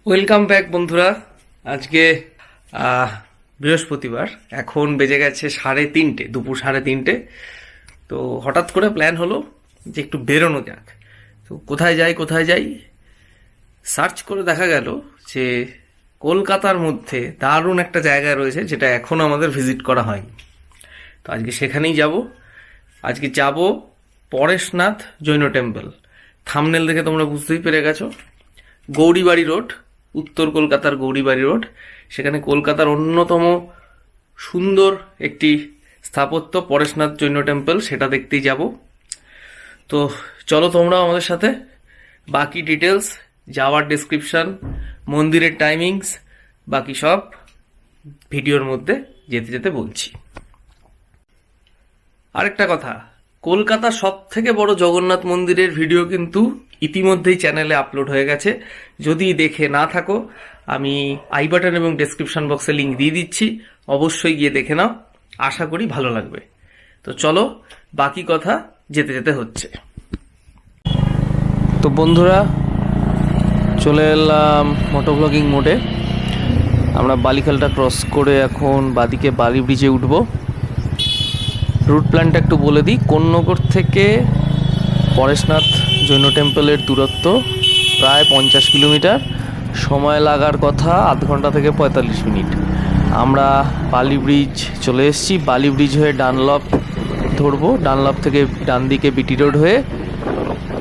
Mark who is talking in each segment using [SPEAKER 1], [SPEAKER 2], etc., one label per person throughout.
[SPEAKER 1] Welcome back বন্ধুরা। আজকে বৃহস্পতিবার, এখন বেজে গেছে 3:30, দুপুর 3:30। তো হঠাৎ করে প্ল্যান হলো যে একটু বেরোনো যাক। তো কোথায় যাই সার্চ করে দেখা গেল যে কলকাতার মধ্যে দারুণ একটা জায়গা রয়েছে যেটা এখনো আমাদের ভিজিট করা হয়নি। তো আজকে সেখানেই যাব। আজকে যাব পরেশনাথ জৈন টেম্পল। থাম্বনেল দেখে তোমরা বুঝতেই পেরে গেছো, গৌরীবাড়ি রোড, উত্তর কলকাতার গৌরীবাড়ি রোড। সেখানে কলকাতার অন্যতম সুন্দর একটি স্থাপত্য পরেশনাথ জৈন টেম্পল, সেটা দেখতেই যাব। তো চলো তোমরাও আমাদের সাথে। বাকি ডিটেলস, যাওয়ার ডেসক্রিপশন, মন্দিরের টাইমিংস, বাকি সব ভিডিওর মধ্যে যেতে যেতে বলছি। আরেকটা কথা, কলকাতার সব থেকে বড় জগন্নাথ মন্দিরের ভিডিও কিন্তু ইতিমধ্যেই চ্যানেলে আপলোড হয়ে গেছে। যদি দেখে না থাকো, আমি আই বাটন এবং ডেসক্রিপশন বক্সে লিঙ্ক দিয়ে দিচ্ছি, অবশ্যই গিয়ে দেখে নাও। আশা করি ভালো লাগবে। তো চলো, বাকি কথা যেতে যেতে হচ্ছে। তো বন্ধুরা, চলে এলাম মোটোব্লগিং মোডে। আমরা বালিখালটা ক্রস করে এখন বাদিকে বালি ব্রিজে উঠবো। রুট প্ল্যানটা একটু বলে দিই। কোন্নগর থেকে পরেশনাথ জৈন টেম্পলের দূরত্ব প্রায় 50 কিলোমিটার। সময় লাগার কথা আধ ঘন্টা থেকে 45 মিনিট। আমরা বালি ব্রিজ চলে এসেছি। বালি ব্রিজ হয়ে ডানলপ ধরবো। ডানলপ থেকে ডান দিকে বিটি রোড হয়ে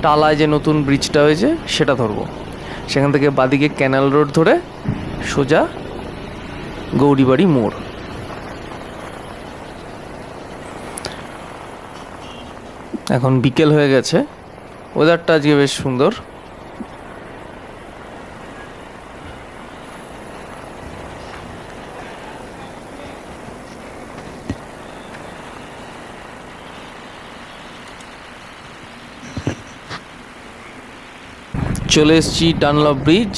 [SPEAKER 1] টালায় যে নতুন ব্রিজটা হয়েছে সেটা ধরবো। সেখান থেকে বাদিকে ক্যানাল রোড ধরে সোজা গৌরীবাড়ি মোড়। এখন বিকেল হয়ে গেছে, ওয়েদারটা আজকে বেশ সুন্দর। চলে এসেছি ডানলপ ব্রিজ।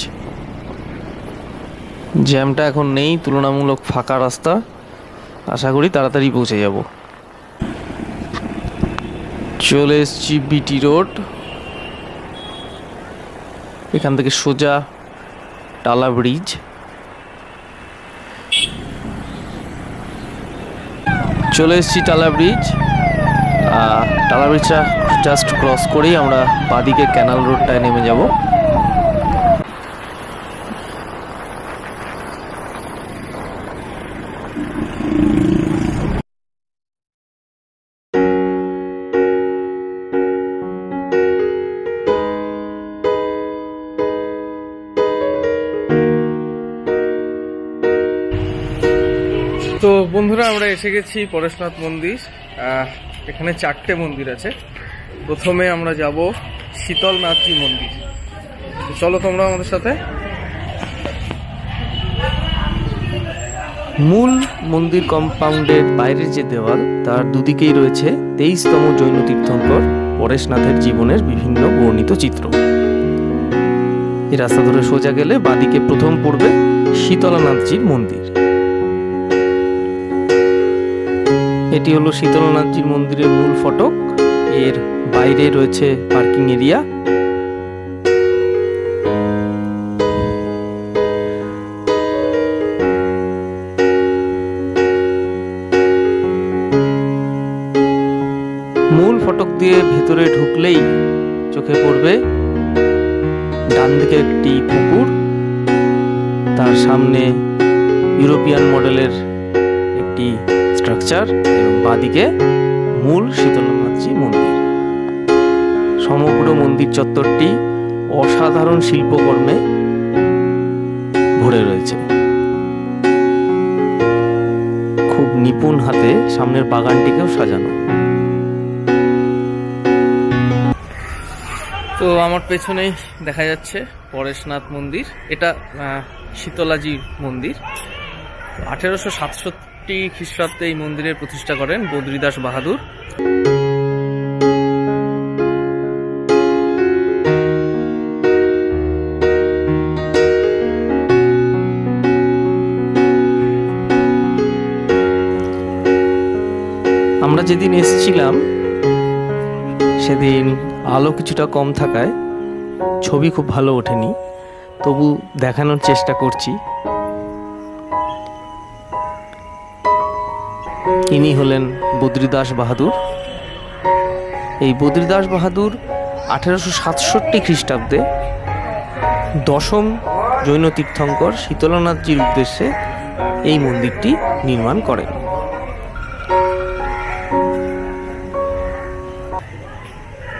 [SPEAKER 1] জ্যামটা এখন নেই, তুলনামূলক ফাঁকা রাস্তা। আশা করি তাড়াতাড়ি পৌঁছে যাব। চলে এসেছি বিটি রোড। এখান থেকে সোজা টালা ব্রিজ। চলে এসেছি টালা ব্রিজ। টালা ব্রিজটা জাস্ট ক্রস করেই আমরা বাদিকে ক্যানাল রোডটায় নেমে যাব। তো বন্ধুরা, আমরা এসে গেছি পরেশনাথ মন্দির। এখানে 4টে মন্দির আছে। প্রথমে আমরা যাব শীতলনাথজি মন্দির। চলো তোমরা আমাদের সাথে। মূল মন্দির কম্পাউন্ডের বাইরের যে দেওয়াল, তার দুদিকেই রয়েছে 23তম জৈন তীর্থঙ্কর পরেশনাথের জীবনের বিভিন্ন বর্ণিত চিত্র। এই রাস্তা ধরে সোজা গেলে বাদিকে প্রথম পড়বে শীতলনাথজির মন্দির। এটি হলো শীতলনাথজির মন্দিরের মূল ফটক। এর বাইরে রয়েছে পার্কিং এরিয়া। মূল ফটক দিয়ে ভেতরে ঢুকলেই চোখে পড়বে ডান দিকে একটি পুকুর, তার সামনে ইউরোপিয়ান মডেলের একটি স্ট্রাকচার এবং বাদিকে মূল শীতলনাথজি মন্দির। সমগ্র মন্দির চত্বরটি অসাধারণ শিল্পকর্মে ভরে রয়েছে। খুব নিপুণ হাতে সামনের বাগানটিকেও সাজানো। তো আমার পেছনেই দেখা যাচ্ছে পরেশনাথ মন্দির। এটা শীতলাজি মন্দির। 1867 খ্রিস্টাব্দে এই মন্দিরের প্রতিষ্ঠা করেন বদ্রীদাস বাহাদুর। আমরা যেদিন এসেছিলাম সেদিন আলো কিছুটা কম থাকায় ছবি খুব ভালো ওঠেনি। তবু দেখানোর চেষ্টা করছি। ইনি হলেন বদ্রীদাস বাহাদুর। এই বদ্রীদাস বাহাদুর 1867 খ্রিস্টাব্দে দশম জৈন তীর্থঙ্কর শীতলনাথজির উদ্দেশ্যে এই মন্দিরটি নির্মাণ করেন।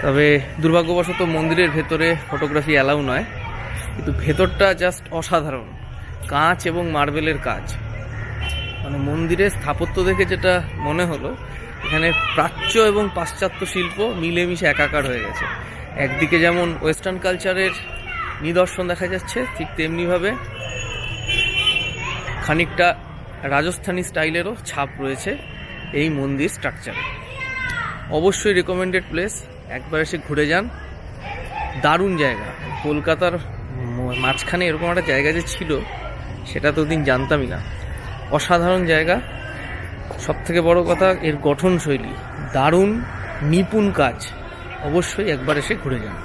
[SPEAKER 1] তবে দুর্ভাগ্যবশত মন্দিরের ভেতরে ফটোগ্রাফি অ্যালাউ নয়, কিন্তু ভেতরটা জাস্ট অসাধারণ। কাঁচ এবং মার্বেলের কাজ, মানে মন্দিরের স্থাপত্য দেখে যেটা মনে হলো, এখানে প্রাচ্য এবং পাশ্চাত্য শিল্প মিলেমিশে একাকার হয়ে গেছে। একদিকে যেমন ওয়েস্টার্ন কালচারের নিদর্শন দেখা যাচ্ছে, ঠিক তেমনিভাবে খানিকটা রাজস্থানী স্টাইলেরও ছাপ রয়েছে এই মন্দির স্ট্রাকচারে। অবশ্যই রেকমেন্ডেড প্লেস, একবার এসে ঘুরে যান। দারুণ জায়গা। কলকাতার মাঝখানে এরকম একটা জায়গা যে ছিল সেটা তো দিন জানতামই না। অসাধারণ জায়গা। সব থেকে বড় কথা, এর গঠনশৈলী দারুণ, নিপুণ কাজ। অবশ্যই একবার এসে ঘুরে যান।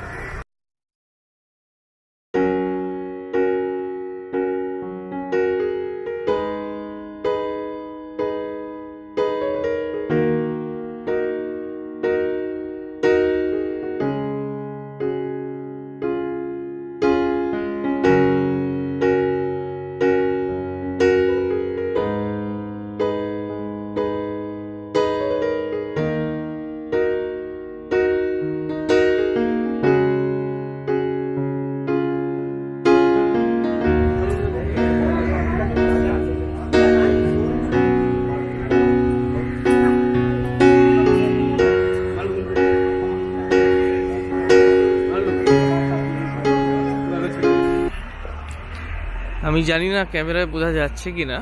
[SPEAKER 1] আমি জানি না ক্যামেরায় বোঝা যাচ্ছে কিনা,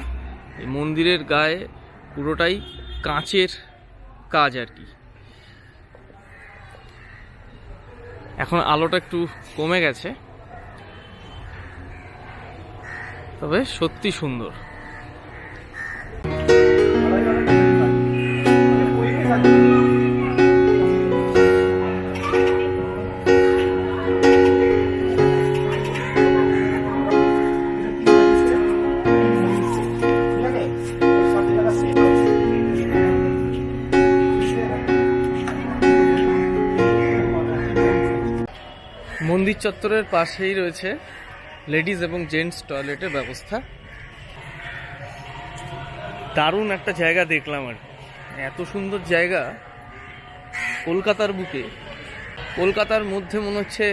[SPEAKER 1] এই মন্দিরের গায়ে পুরোটাই কাঁচের কাজ আর কি। এখন আলোটা একটু কমে গেছে, তবে সত্যি সুন্দর। মন্দির চত্বরের পাশেই রয়েছে লেডিজ এবং জেন্টস টয়লেটের ব্যবস্থা। দারুণ একটা জায়গা দেখলাম আর এত সুন্দর জায়গা কলকাতার বুকে, কলকাতার মধ্যে মনে হচ্ছে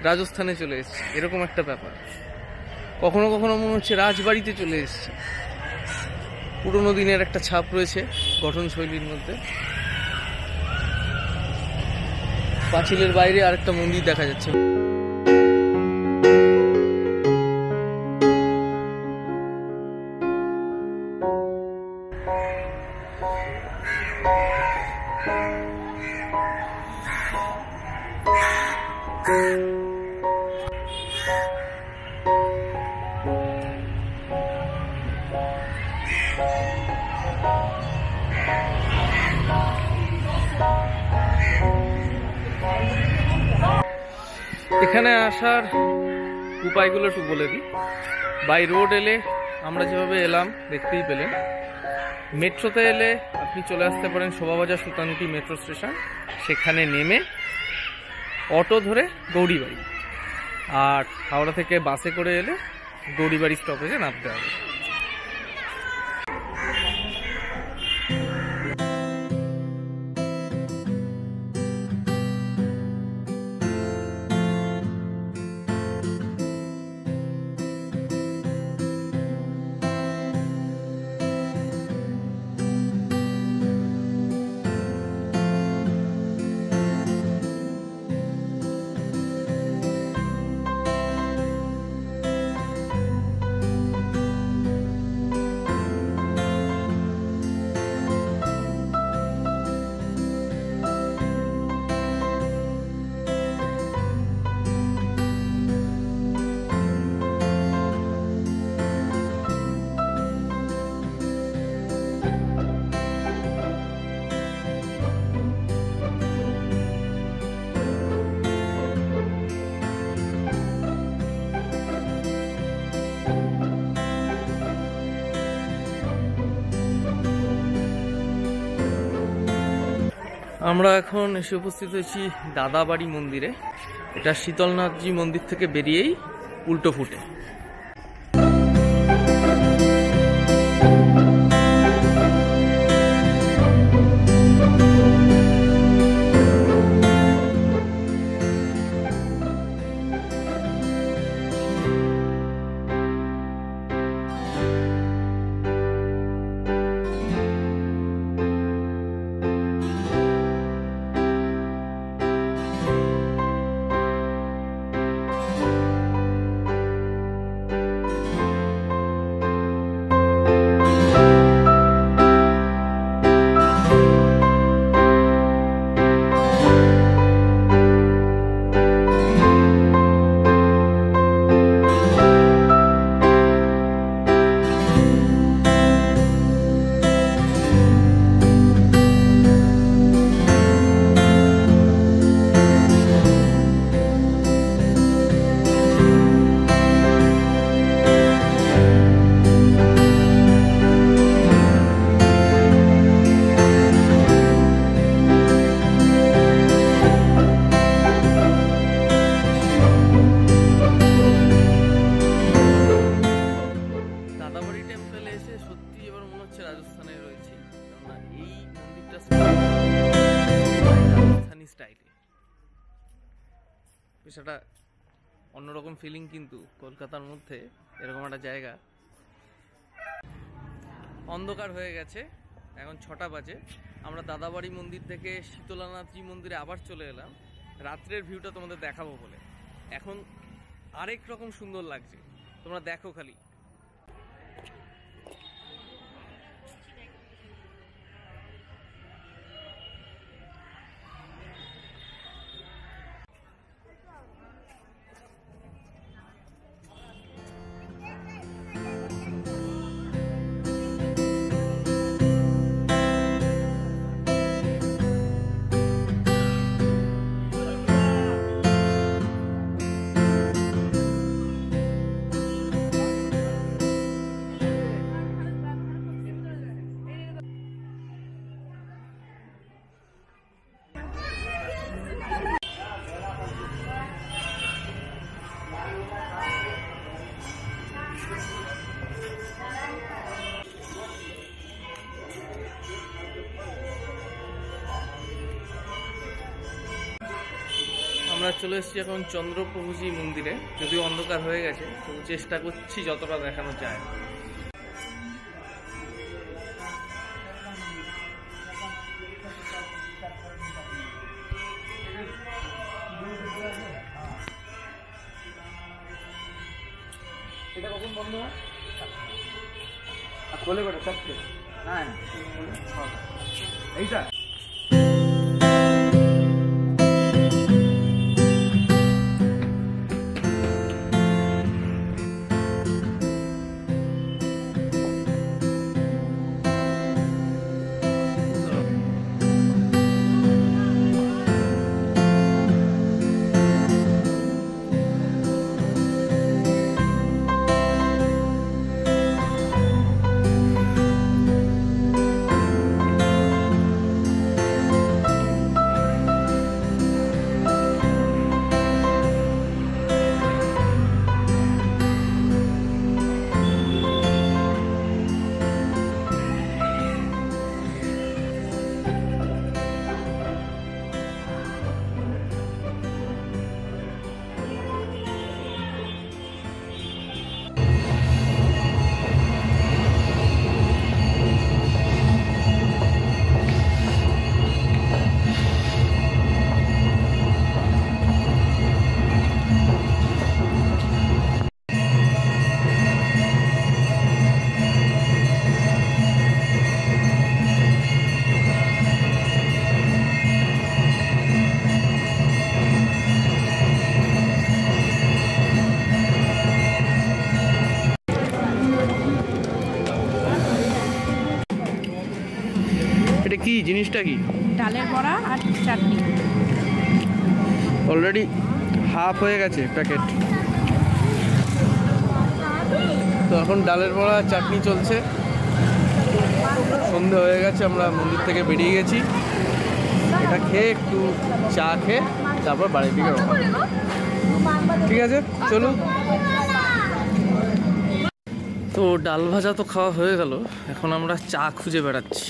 [SPEAKER 1] রাজস্থানে চলে এসেছে, এরকম একটা ব্যাপার। কখনো কখনো মনে হচ্ছে রাজবাড়িতে চলে এসেছে। পুরোনো দিনের একটা ছাপ রয়েছে গঠনশৈলীর মধ্যে। পাঁচিলের বাইরে আরেকটা মন্দির দেখা যাচ্ছে। এখানে আসার উপায়গুলো একটু বলে দিই। বাই রোড এলে আমরা যেভাবে এলাম দেখতেই পেলেন। মেট্রোতে এলে আপনি চলে আসতে পারেন শোভাবাজার সুতানুটি মেট্রো স্টেশন, সেখানে নেমে অটো ধরে গৌরীবাড়ি, আর হাওড়া থেকে বাসে করে এলে গৌরীবাড়ি স্টপেজে নামতে হবে। আমরা এখন এসে উপস্থিত হয়েছি দাদাবাড়ি মন্দিরে। এটা শীতলনাথজি মন্দির থেকে বেরিয়েই উল্টো ফুটে। রাজস্থানে রয়েছে, কেননা এই মন্দিরটা রাজস্থানি স্টাইলে। সেটা অন্যরকম ফিলিং, কিন্তু কলকাতার মধ্যে এরকম একটা জায়গা। অন্ধকার হয়ে গেছে, এখন 6টা বাজে। আমরা দাদাবাড়ি মন্দির থেকে শীতলানাথজি মন্দিরে আবার চলে এলাম রাত্রের ভিউটা তোমাদের দেখাবো বলে। এখন আরেক রকম সুন্দর লাগছে, তোমরা দেখো খালি। আমরা চলে এসেছি এখন চন্দ্রপ্রভুজি মন্দিরে, যদিও অন্ধকার হয়ে গেছে, তবু চেষ্টা করছি যতটা দেখানো যায়। এটা কখন বন্ধ হয়? বলে বেটা চারটে। হ্যাঁ এইটা এটা কি জিনিসটা? কি
[SPEAKER 2] ডালের বড়া আর চাটনি।
[SPEAKER 1] অলরেডি হাফ হয়ে গেছে প্যাকেট। তো এখন ডালের বড়া চাটনি চলছে। সন্ধে হয়ে গেছে, আমরা মন্দির থেকে বেরিয়ে গেছি। এটা খেয়ে একটু চা খেয়ে তারপর বাড়ির দিকে রওনা দেব। ঠিক আছে, চলুন। তো ডাল ভাজা তো খাওয়া হয়ে গেল, এখন আমরা চা খুঁজে বেড়াচ্ছি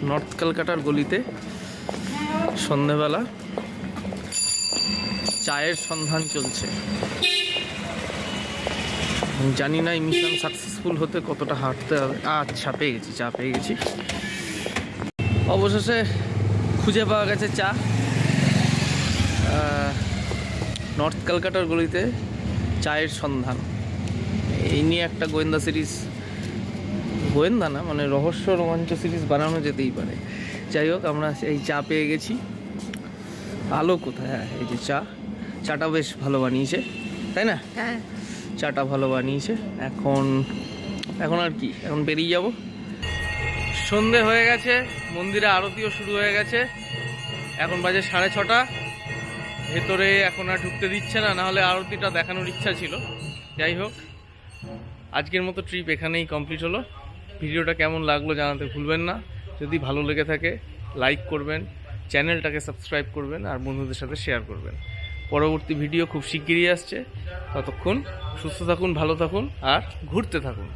[SPEAKER 1] নর্থ কলকাতার গলিতে। সন্ধেবেলা চায়ের সন্ধান চলছে। জানি না এই মিশন সাকসেসফুল হতে কতটা হাঁটতে হবে। আচ্ছা, পেয়ে গেছি, চা পেয়ে গেছি। অবশেষে খুঁজে পাওয়া গেছে চা। নর্থ কলকাতার গলিতে চায়ের সন্ধান, এই নিয়ে একটা গোয়েন্দা সিরিজ, গোয়েন্দা না মানে রহস্য রোমাঞ্চ সিরিজ বানানো যেতেই পারে। যাই হোক, আমরা এই চা পেয়ে গেছি। আলো কোথায়? হ্যাঁ, এই যে চাটা বেশ ভালো বানিয়েছে, তাই না?
[SPEAKER 2] হ্যাঁ,
[SPEAKER 1] চাটা ভালো বানিয়েছে। এখন আর কি, এখন বেরিয়ে যাব। সন্ধে হয়ে গেছে, মন্দিরে আরতিও শুরু হয়ে গেছে। এখন বাজে 6:30। ভেতরে এখন আর ঢুকতে দিচ্ছে না, নাহলে আরতিটা দেখানোর ইচ্ছা ছিল। যাই হোক, আজকের মতো ট্রিপ এখানেই কমপ্লিট হলো। ভিডিওটা কেমন লাগলো জানাতে ভুলবেন না। যদি ভালো লেগে থাকে লাইক করবেন, চ্যানেলটাকে সাবস্ক্রাইব করবেন আর বন্ধুদের সাথে শেয়ার করবেন। পরবর্তী ভিডিও খুব শিগগিরই আসছে। ততক্ষণ সুস্থ থাকুন, ভালো থাকুন আর ঘুরতে থাকুন।